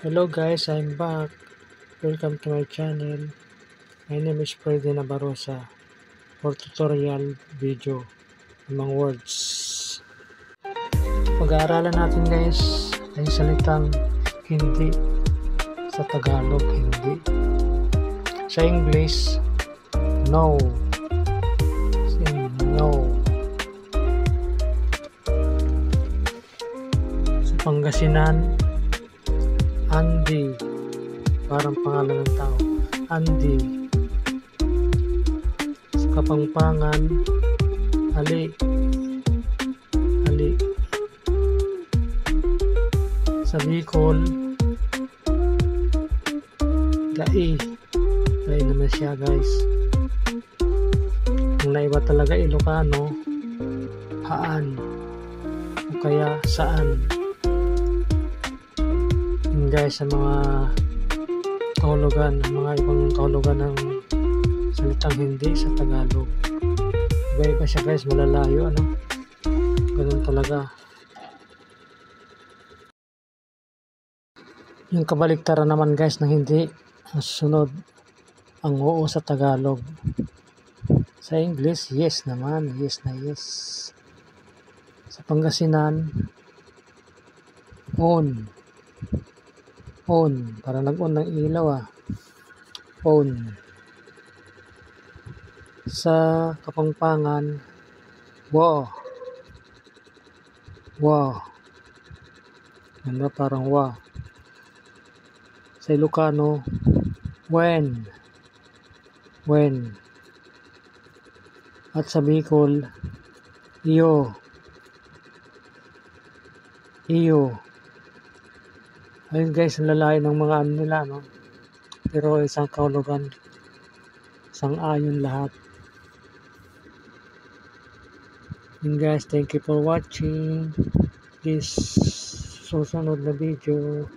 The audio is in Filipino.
Hello guys, I'm back. Welcome to my channel. My name is Freddy Nabarosa for tutorial video among words. Pag-aaralan natin guys ay salitang hindi sa Tagalog, hindi. Sa English, no. Say no. Sa Pangasinan, Andy, parang pangalan ng tao. Andy. Sa Kapampangan, Ali. Ali. Sa Bicol, Gai. Gai naman siya guys. Ang naiba talaga Ilocano, Haan. O kaya saan. Guys, sa mga kahulugan, mga ibang kahulugan ng salitang hindi sa Tagalog. Iba-iba siya guys, malalayo, ano? Ganun talaga. Yung kabaliktaran naman guys ng hindi, ang susunod, ang oo sa Tagalog. Sa English, yes naman, yes na yes. Sa Pangasinan, on. On, para nag-on ng ilaw on. Sa Kapampangan, wow. Wow. Ganda, parang wow. Sa Ilocano, when. When. At sa Bicol, iyo. Iyo. Ayun guys, ang lalayo ng mga ano nila, no? Pero isang kahulugan, isang ayon lahat. And guys, thank you for watching this susunod na video.